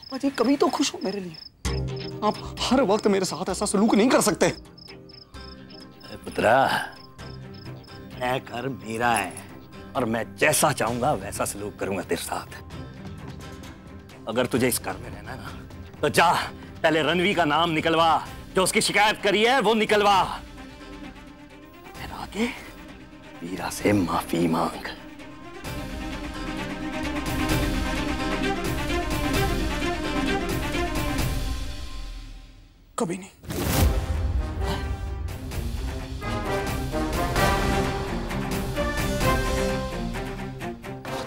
पापा जी कभी तो खुश हो मेरे लिए। आप हर वक्त मेरे साथ ऐसा सलूक नहीं कर सकते। पुत्रा, यह घर मेरा है और मैं जैसा चाहूंगा वैसा सलूक करूंगा तेरे साथ। अगर तुझे इस घर में रहना है ना तो जा पहले रणवी का नाम निकलवा, जो उसकी शिकायत करी है वो निकलवा, फिर आगे वीरा से माफी मांग। कभी नहीं।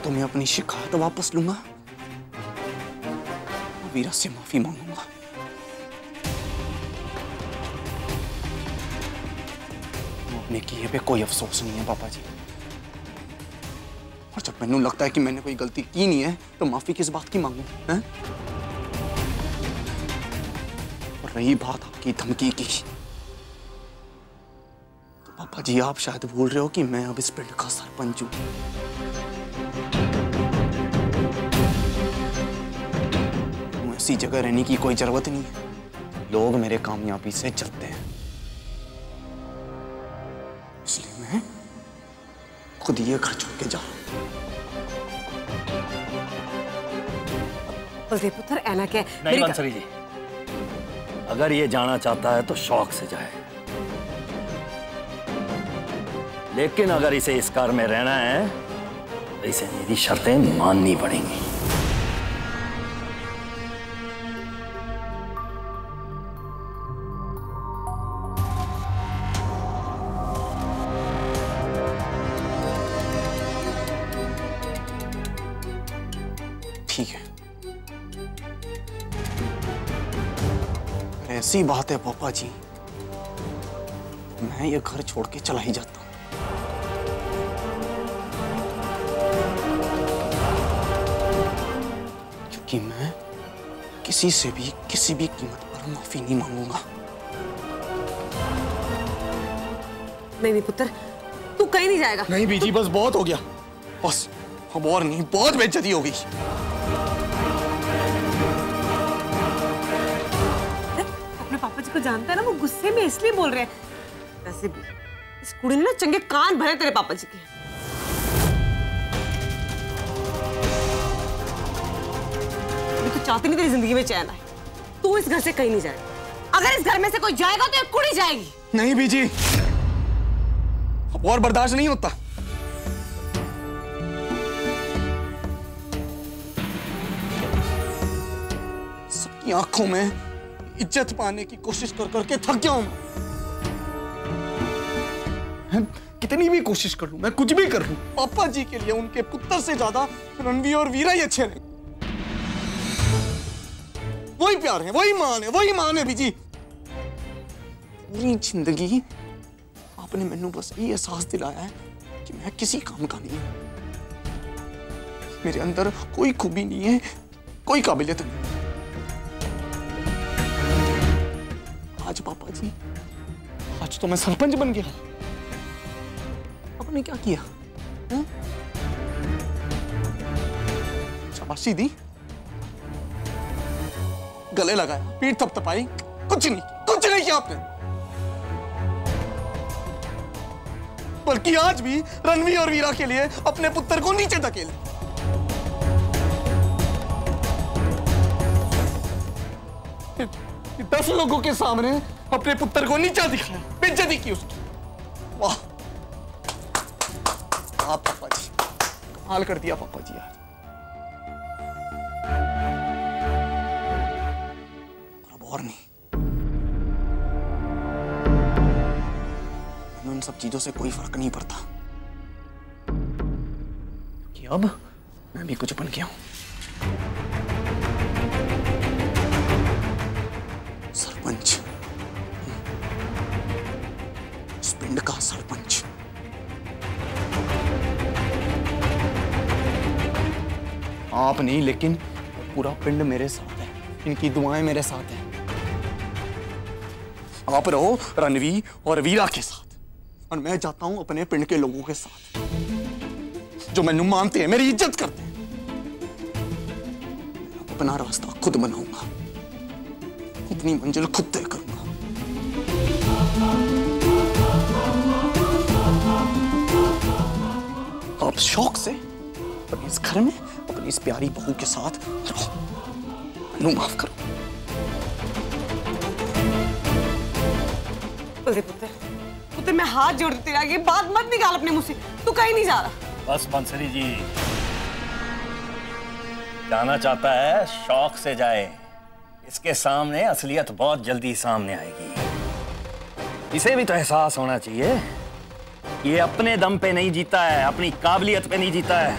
तो मैं अपनी शिकायत वापस लूंगा, वीरा से माफी मांगूंगा। अपने किए पे कोई अफसोस नहीं है पापा जी। और जब मैंने लगता है कि मैंने कोई गलती की नहीं है तो माफी किस बात की मांगू हैं? और रही बात आपकी धमकी की, तो पापा जी आप शायद भूल रहे हो कि मैं अब इस पिंड का सरपंच हूं। ऐसी जगह रहने की कोई जरूरत नहीं है। लोग मेरे कामयाबी से जलते हैं, इसलिए मैं खुद ये घर छोड़ के जा रहा हूं। पुत्र ऐना क्या नहीं बंसरी जी, अगर ये जाना चाहता है तो शौक से जाए, लेकिन अगर इसे इस घर में रहना है तो इसे मेरी शर्तें माननी पड़ेंगी। ठीक है, ऐसी बात है पापा जी, मैं ये घर छोड़ के चला ही जाता हूं। क्योंकि मैं किसी से भी किसी भी कीमत पर माफी नहीं मांगूंगा। नहीं पुत्र, तू कहीं नहीं जाएगा। नहीं बीजी, बस बहुत हो गया, बस अब और नहीं, बहुत बेइज्जती हो गई। पापा जी को जानता है ना, वो गुस्से में इसलिए बोल रहे हैं। वैसे भी इस कुड़ी ने ना चंगे कान भरे तेरे पापा जी के। मैं तो चाहती नहीं तेरी जिंदगी में चैन आए। तू इस घर से कहीं नहीं जाएगा। अगर इस घर में से कोई जाएगा तो ये कुड़ी जाएगी। नहीं बीजी, अब और बर्दाश्त नहीं होता। सबकी आंखों में इज्जत पाने की कोशिश कर करके थक गया हूं मैं। कितनी भी कोशिश कर लूं, मैं कुछ भी कर लूं, पापा जी के लिए उनके पुत्र से ज्यादा रणवी और वीरा ही अच्छे हैं। वही प्यार है, वही मान है बीजी। पूरी जिंदगी आपने मैनू बस ये एहसास दिलाया है कि मैं किसी काम का नहीं हूं। मेरे अंदर कोई खूबी नहीं है, कोई काबिलियत नहीं। आज पापा जी, आज तो मैं सरपंच बन गया। आपने क्या किया? शाबाशी दी, गले लगाया, पीठ थपथपाई, कुछ नहीं किया आपने। बल्कि आज भी रणवी और वीरा के लिए अपने पुत्र को नीचे धकेल। 10 लोगों के सामने अपने पुत्र को नीचा दिखाया, बेइज्जती की उसकी। वाह पापा जी, कमाल कर दिया पापा जी आज। अब और नहीं, हमें उन सब चीजों से कोई फर्क नहीं पड़ता कि अब मैं भी कुछ बन गया हूं। सरपंच, इस पिंड का सरपंच। आप नहीं, लेकिन पूरा पिंड मेरे साथ है, इनकी दुआएं मेरे साथ हैं। आप रहो रणवी और वीरा के साथ, और मैं जाता हूं अपने पिंड के लोगों के साथ जो मैनू मानते हैं, मेरी इज्जत करते हैं। अपना रास्ता खुद बनाऊंगा, अपनी मंजिल खुद तय करूंगा। आप शौक से अपने इस घर में अपनी इस प्यारी बहू के साथ रहो, मैनू माफ करो। पुत्र मैं हाथ जोड़ती रहा, ये बात मत निकाल अपने मुंह से, तू कहीं नहीं जा रहा। बस बंसरी जी, जाना चाहता है शौक से जाए, इसके सामने असलियत बहुत जल्दी सामने आएगी। इसे भी तो एहसास होना चाहिए कि ये अपने दम पे नहीं जीता है, अपनी काबिलियत पे नहीं जीता है।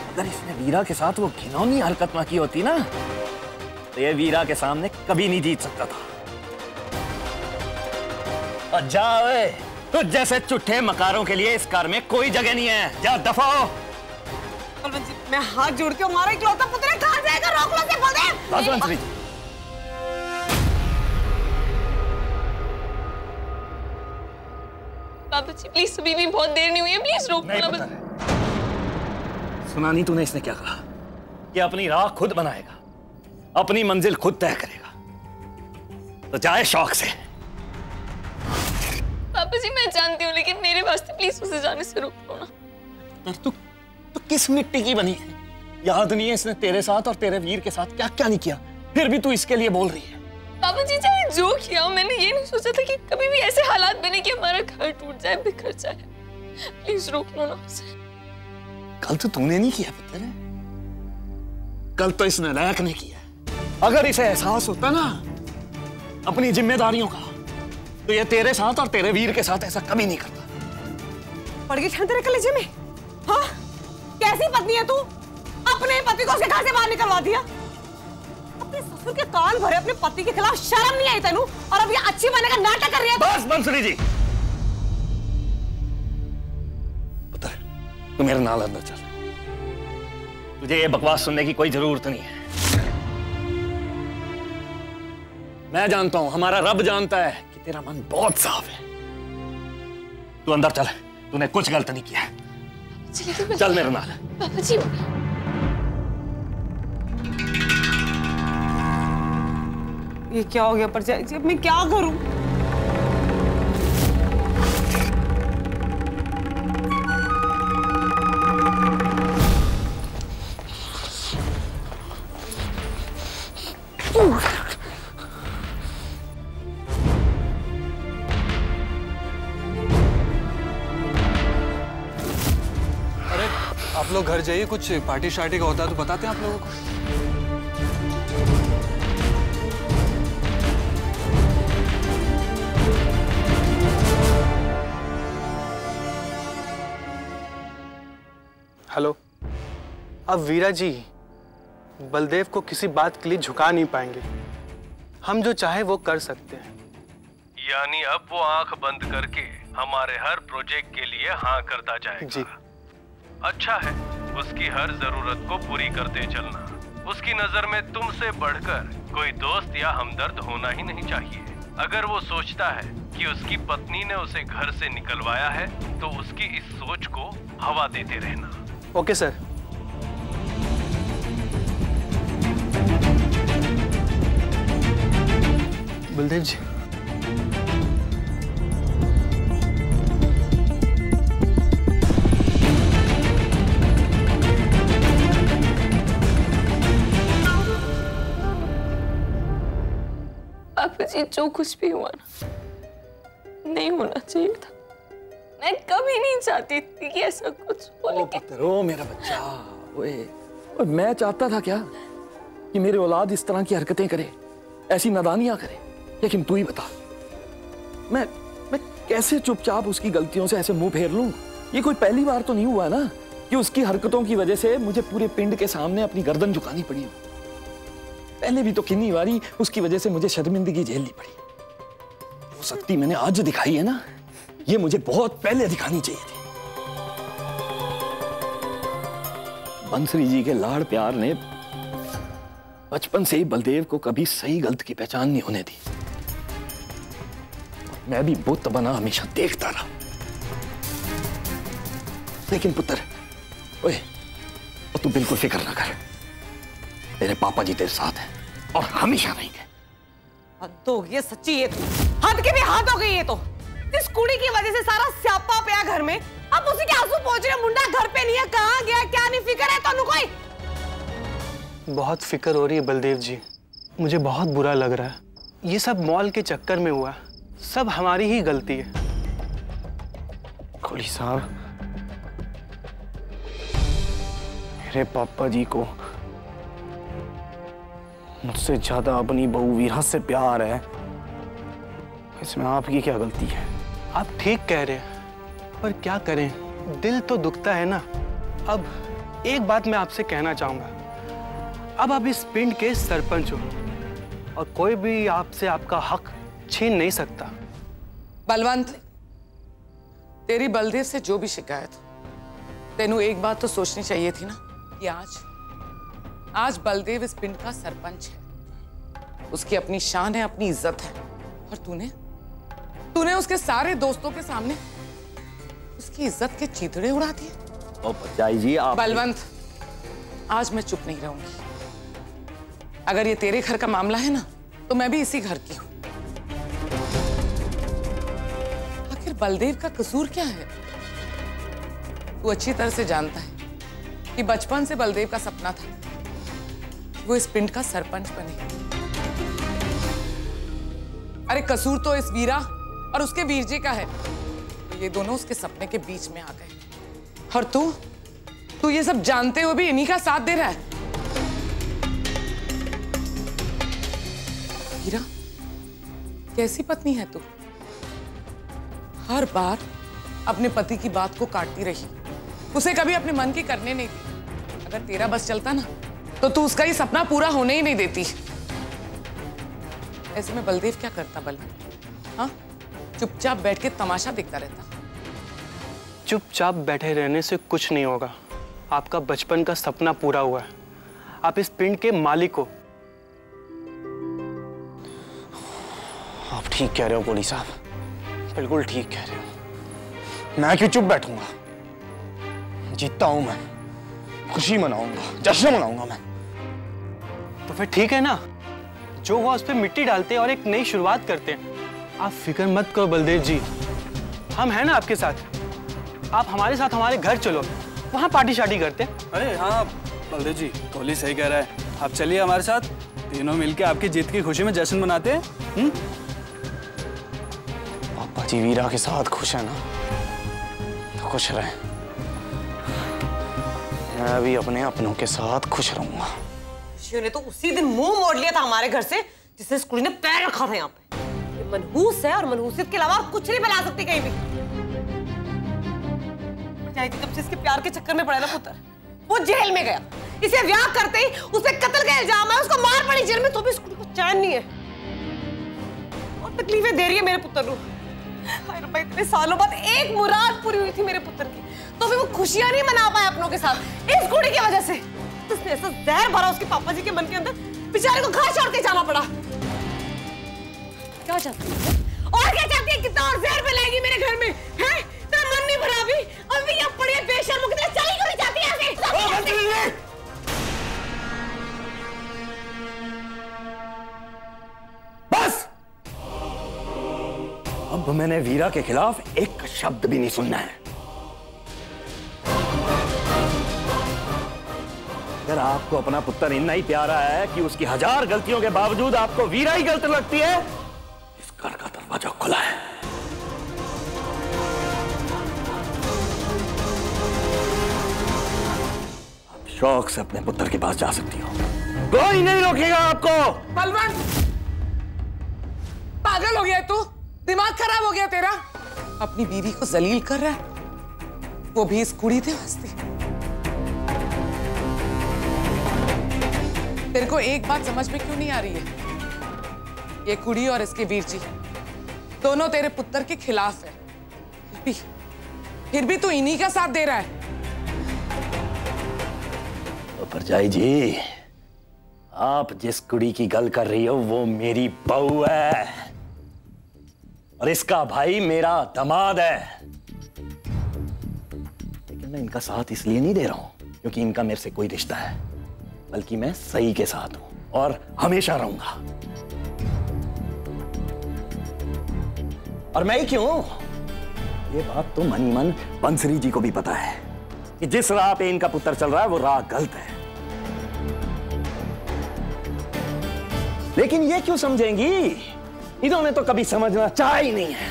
अगर इसने वीरा के साथ वो घिनौनी हरकत ना की होती ना, तो ये वीरा के सामने कभी नहीं जीत सकता था। और जाओ, तुझ जैसे चुट्ठे मकारों के लिए इस कार में कोई जगह नहीं है, जा दफा हो। मैं हाथ जोड़ती हूँ, हमारा इकलौता पुत्र है, कहाँ जाएगा? रोक लो से बलदेव। पापा जी प्लीज, अभी भी बहुत देर नहीं हुई है, प्लीज रोक लो। सुना नहीं तूने इसने क्या कहा कि अपनी राह खुद बनाएगा, अपनी मंजिल खुद तय करेगा, तो जाए शौक से। पापा जी मैं जानती हूँ, लेकिन मेरे वास्ते प्लीज उसे जाने से रोक लो ना। तू किस मिट्टी की बनी है? याद नहीं है इसने तेरे साथ और तेरे वीर के साथ क्या क्या नहीं किया, फिर भी तू इसके लिए बोल रही है? पापा जी चाहे जो किया हो, मैंने ये नहीं सोचा था कि कभी भी ऐसे हालात बने कि हमारा घर टूट जाए, बिखर जाए। प्लीज रोक लो ना उसे। कल तो तूने नहीं किया पुत्र, कल तो इस नालायक ने किया। अगर इसे एहसास होता ना अपनी जिम्मेदारियों का, तो ये तेरे साथ और तेरे वीर के साथ ऐसा कभी नहीं करता। पड़ गई ठंड तेरे कलेजे में? हाँ, कैसी पत्नी है तू? अपने पति को उसके घर से बाहर निकलवा दिया। अपने ससुर के कान भरे अपने पति के खिलाफ, शर्म नहीं आई तेनू? और अब ये अच्छी बनने का नाटक कर रही है। बस बंसरी जी, पुत्र तू मेरे नाल अंदर चल, तुझे ये बकवास सुनने की कोई जरूरत नहीं है। मैं जानता हूं, हमारा रब जानता है कि तेरा मन बहुत साफ है। तू अंदर चल, तूने कुछ गलत नहीं किया है। चल मेरे नाल। पापा जी ये क्या हो गया परजाई जी, मैं क्या करूं? आप लोग घर जाइए, कुछ पार्टी शार्टी का होता है तो बताते हैं आप लोगों को। हेलो, अब वीरा जी बलदेव को किसी बात के लिए झुका नहीं पाएंगे। हम जो चाहे वो कर सकते हैं। यानी अब वो आंख बंद करके हमारे हर प्रोजेक्ट के लिए हाँ करता जाएगा। जी अच्छा है, उसकी हर जरूरत को पूरी करते चलना। उसकी नजर में तुमसे बढ़कर कोई दोस्त या हमदर्द होना ही नहीं चाहिए। अगर वो सोचता है कि उसकी पत्नी ने उसे घर से निकलवाया है, तो उसकी इस सोच को हवा देते रहना। Okay sir. बलदेव जी, पापा जी जो कुछ भी हुआ ना, नहीं होना चाहिए था। मैं कभी नहीं चाहती थी कि ऐसा कुछ हो। ओ पुत्र, ओ मेरा बच्चा, ओए, और मैं चाहता था क्या कि मेरी औलाद इस तरह की हरकतें करे, ऐसी नादानियां करे? लेकिन तू ही बता, मैं कैसे चुपचाप उसकी गलतियों से ऐसे मुंह फेर लूं? ये कोई पहली बार तो नहीं हुआ ना कि उसकी हरकतों की वजह से मुझे पूरे पिंड के सामने अपनी गर्दन झुकानी पड़ी हो। पहले भी तो कितनी बारी उसकी वजह से मुझे शर्मिंदगी झेलनी पड़ी। वो शक्ति मैंने आज दिखाई है ना, ये मुझे बहुत पहले दिखानी चाहिए थी। बंसरी जी के लाड़ प्यार ने बचपन से ही बलदेव को कभी सही गलत की पहचान नहीं होने दी। मैं भी बुत बना हमेशा देखता रहा। लेकिन पुत्र, ओए, तू बिल्कुल फिक्र ना कर, तेरे पापा जी तेरे साथ हैं और हमेशा रहेंगे। हद हो गई है सच्ची, ये तो हद की भी हद हो गई। ये तो इस कुड़ी की वजह से सारा स्यापा पिया घर में। अब उसी के आंसू पहुंच रहे, मुंडा घर पे नहीं है, कहाँ गया क्या नहीं फिक्र है तो कोई। बहुत फिक्र हो रही है बलदेव जी, मुझे बहुत बुरा लग रहा है। ये सब मॉल के चक्कर में हुआ, सब हमारी ही गलती है। कोली साहब, मेरे पापा जी को मुझसे ज्यादा अपनी बहू वीरा से प्यार है, इसमें आपकी क्या गलती है? आप ठीक कह रहे हैं, पर क्या करें, दिल तो दुखता है ना। अब एक बात मैं आपसे कहना चाहूंगा, अब आप इस पिंड के सरपंच हो और कोई भी आपसे आपका हक छीन नहीं सकता। बलवंत, तेरी बलदेव से जो भी शिकायत हो, तेनू एक बात तो सोचनी चाहिए थी ना कि आज बलदेव इस पिंड का सरपंच है, उसकी अपनी शान है, अपनी इज्जत है, और तूने उसके सारे दोस्तों के सामने उसकी इज्जत के चीथड़े उड़ा दिए। ओ भरजाई जी आप। बलवंत, आज मैं चुप नहीं रहूंगी। अगर ये तेरे घर का मामला है ना, तो मैं भी इसी घर की हूं। आखिर बलदेव का कसूर क्या है? तू अच्छी तरह से जानता है कि बचपन से बलदेव का सपना था वो इस पिंड का सरपंच बने। अरे कसूर तो इस वीरा और उसके वीर जी का है, तो ये दोनों उसके सपने के बीच में आ गए, और तू ये सब जानते हुए भी इन्हीं का साथ दे रहा है। वीरा, कैसी पत्नी है तू? हर बार अपने पति की बात को काटती रही, उसे कभी अपने मन की करने नहीं दी। अगर तेरा बस चलता ना, तो तू उसका ये सपना पूरा होने ही नहीं देती। ऐसे में बलदेव क्या करता बलवंत? हाँ, चुपचाप बैठ के तमाशा देखता रहता। चुपचाप बैठे रहने से कुछ नहीं होगा। आपका बचपन का सपना पूरा हुआ है, आप इस पिंड के मालिक हो। आप ठीक कह रहे हो कोली साहब, बिल्कुल ठीक कह रहे हो। मैं क्यों चुप बैठूंगा? जीतता हूं मैं, खुशी मनाऊंगा, जश्न मनाऊंगा मैं। तो फिर ठीक है ना, जो हुआ उस पर मिट्टी डालते हैं और एक नई शुरुआत करते हैं। आप फिक्र मत करो बलदेव जी, हम हैं ना आपके साथ। आप हमारे साथ हमारे घर चलो, वहां पार्टी शार्टी करते हैं। अरे हाँ बलदेव जी, कोहली सही कह रहा है, आप चलिए हमारे साथ, तीनों मिलके आपकी जीत की खुशी में जश्न मनाते हैं। पापा जी वीरा के साथ खुश है ना, तो खुश रहे। मैं भी अपने अपनों के साथ खुश रहूंगा। ने तो उसी दिन मुंह मोड़ लिया था हमारे घर से जिससे इस कुड़ी ने पैर रखा था यहाँ पे। ये मनहूस है और मनहूसियत के अलावा कुछ नहीं बना सकती कहीं भी। जब से इसके प्यार के चक्कर में पड़ा ना पुत्र, वो जेल में गया। इसे ब्याह करते ही उसे कत्ल का इल्जाम है, उसको मार पड़ी जेल में, तो भी इस कुड़ी को चैन नहीं है और तकलीफें दे रही है मेरे पुत्र को। इतने सालों बाद एक मुराद पूरी हुई थी मेरे पुत्र की, तो भी वो खुशियां नहीं मना पाया अपनों के साथ इस कुड़ी की वजह से। उसने ऐसा जहर भरा उसके पापा जी के मन के अंदर, बेचारे को घर छोड़ के जाना पड़ा। क्या चाहती है और क्या चाहती है? कितना और जहर फैलाएगी मेरे घर में? हैं? तेरा मन नहीं भरा अभी? और भी यहाँ पड़ी है बेशर्म, कितना चली क्यों नहीं जाती है ऐसे? बस, अब मैंने वीरा के खिलाफ एक शब्द भी नहीं सुनना है। अगर आपको अपना पुत्र इतना ही प्यारा है कि उसकी 1000 गलतियों के बावजूद आपको वीरा ही गलत लगती है, इस घर का दरवाजा खुला है। आप शौक से अपने पुत्र के पास जा सकती हो, कोई नहीं रोकेगा आपको। बलवंत, पागल हो गया तू? दिमाग खराब हो गया तेरा? अपनी बीवी को जलील कर रहा है, वो भी इस कुड़ी के वास्ते। तेरे को एक बात समझ में क्यों नहीं आ रही है? ये कुड़ी और इसके वीर जी दोनों तेरे पुत्र के खिलाफ है, फिर भी तू इन्हीं का साथ दे रहा है। तो भरजाई जी, आप जिस कुड़ी की गल कर रही हो वो मेरी बहू है और इसका भाई मेरा दामाद है। लेकिन मैं इनका साथ इसलिए नहीं दे रहा हूं क्योंकि इनका मेरे से कोई रिश्ता है, बल्कि मैं सही के साथ हूं और हमेशा रहूंगा। और मैं ही क्यों? ये बात तो मन ही मन बंसरी जी को भी पता है कि जिस राह पे इनका पुत्र चल रहा है वो राह गलत है। लेकिन ये क्यों समझेंगी? इन्होंने तो कभी समझना चाहा ही नहीं है।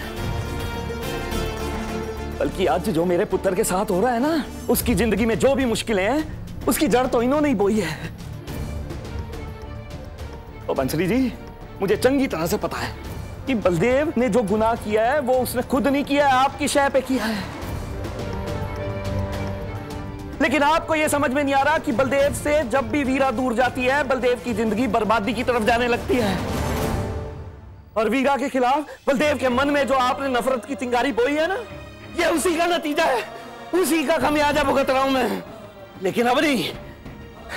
बल्कि आज जो मेरे पुत्र के साथ हो रहा है ना, उसकी जिंदगी में जो भी मुश्किलें हैं, उसकी जड़ तो इन्होंने ही बोई है। तो बंसरी जी, मुझे चंगी तरह से पता है कि बलदेव ने जो गुनाह किया है वो उसने खुद नहीं किया है, आपकी शय पे किया है। लेकिन आपको यह समझ में नहीं आ रहा कि बलदेव से जब भी वीरा दूर जाती है, बलदेव की जिंदगी बर्बादी की तरफ जाने लगती है। और वीरा के खिलाफ बलदेव के मन में जो आपने नफरत की चिंगारी बोई है ना, ये उसी का नतीजा है, उसी का खमियाजा भुगत रहा हूं मैं। लेकिन अब नहीं,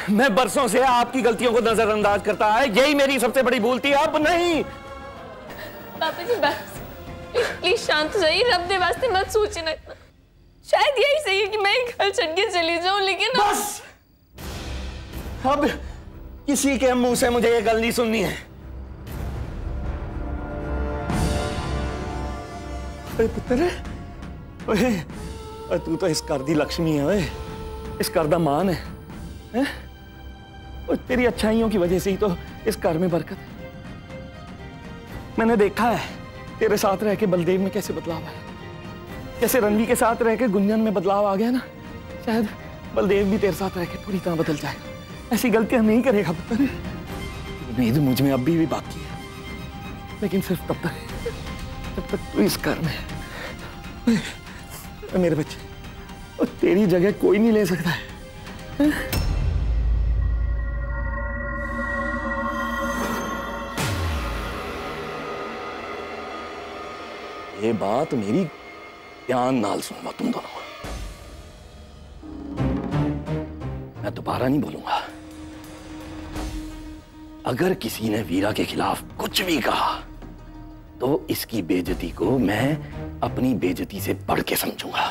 मैं बरसों से आपकी गलतियों को नजरअंदाज करता है, यही मेरी सबसे बड़ी भूल थी। अब नहीं। पापा जी बस, प्लीज शांत हो जाइए, रब दे वास्ते मत सोचिए ना इतना। शायद यही सही है कि मैं घर छड़ के चली जाऊं, लेकिन बस अब किसी के मुंह से मुझे ये गल नहीं सुननी है। अरे पुत्र, ओए तू तो इस घर दी लक्ष्मी है, ओए इस घर दा मान है, हैं? और तेरी अच्छाइयों की वजह से ही तो इस घर में बरकत है। मैंने देखा है तेरे साथ रह के बलदेव में कैसे बदलाव आया, जैसे रणवी के साथ रह के गुंजन में बदलाव आ गया ना, शायद बलदेव भी तेरे साथ रह के पूरी तरह बदल जाएगा। ऐसी गलतियां नहीं करेगा पुत्र। उम्मीद मुझ में अभी भी बाकी है, लेकिन सिर्फ तब तक जब तक तू इस घर में है। मेरे बच्चे, और तेरी जगह कोई नहीं ले सकता है। ये बात मेरी ध्यान नाल सुनो तुम दोनों। मैं दोबारा नहीं बोलूंगा। अगर किसी ने वीरा के खिलाफ कुछ भी कहा तो इसकी बेइज्जती को मैं अपनी बेइज्जती से बढ़ के समझूंगा।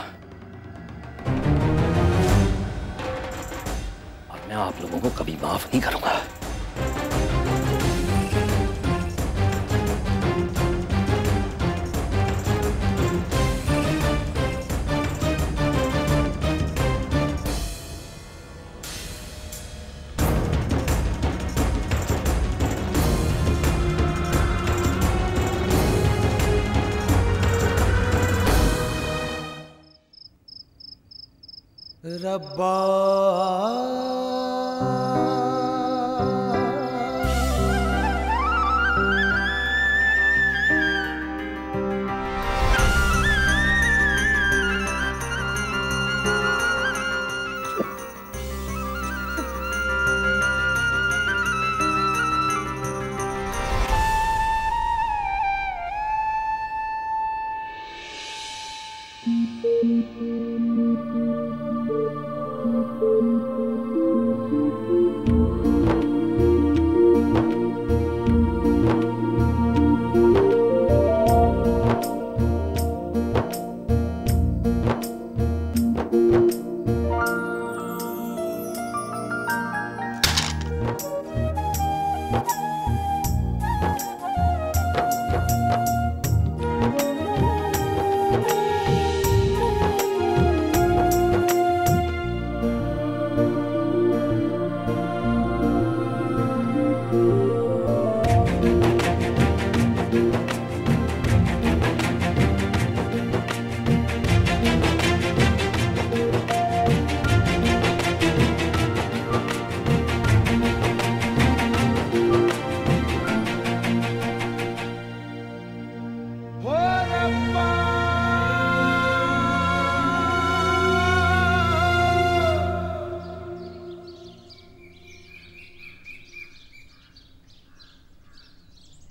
और मैं आप लोगों को कभी माफ नहीं करूंगा। रब्बा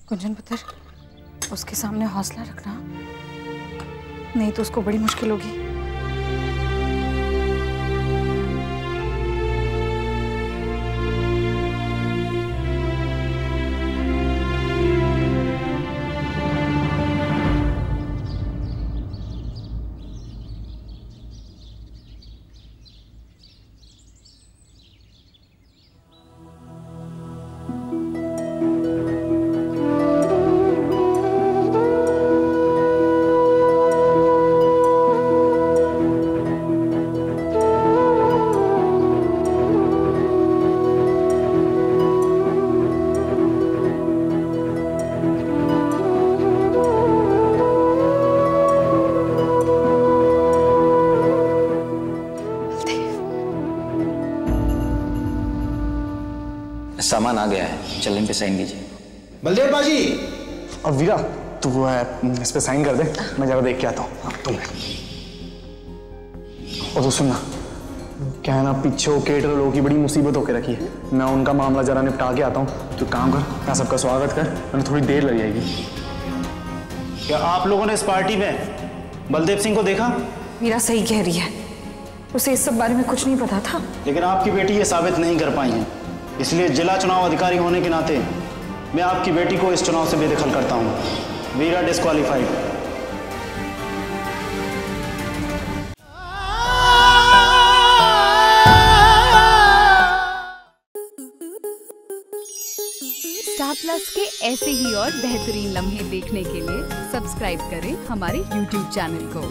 गुंजन पुत्र, उसके सामने हौसला रखना, नहीं तो उसको बड़ी मुश्किल होगी। सामान आ गया है, चलन पे साइन कीजिए। बलदेव बाजी। अब वीरा तू वो है इस पे साइन कर दे, मैं जरा देख के आता हूँ। तुम और तो सुनना, क्या है ना, पीछे वो केटर लोगों की बड़ी मुसीबत होके रखी है, मैं उनका मामला जरा निपटा के आता हूँ। तो काम कर, मैं सबका स्वागत कर, मैंने थोड़ी देर लग जाएगी। क्या आप लोगों ने इस पार्टी में बलदेव सिंह को देखा? मीरा सही कह रही है, उसे इस सब बारे में कुछ नहीं पता था। लेकिन आपकी बेटी ये साबित नहीं कर पाई है, इसलिए जिला चुनाव अधिकारी होने के नाते मैं आपकी बेटी को इस चुनाव से बेदखल करता हूँ। वीरा डिस्क्वालीफाइड। स्टार प्लस के ऐसे ही और बेहतरीन लम्हे देखने के लिए सब्सक्राइब करें हमारे YouTube चैनल को।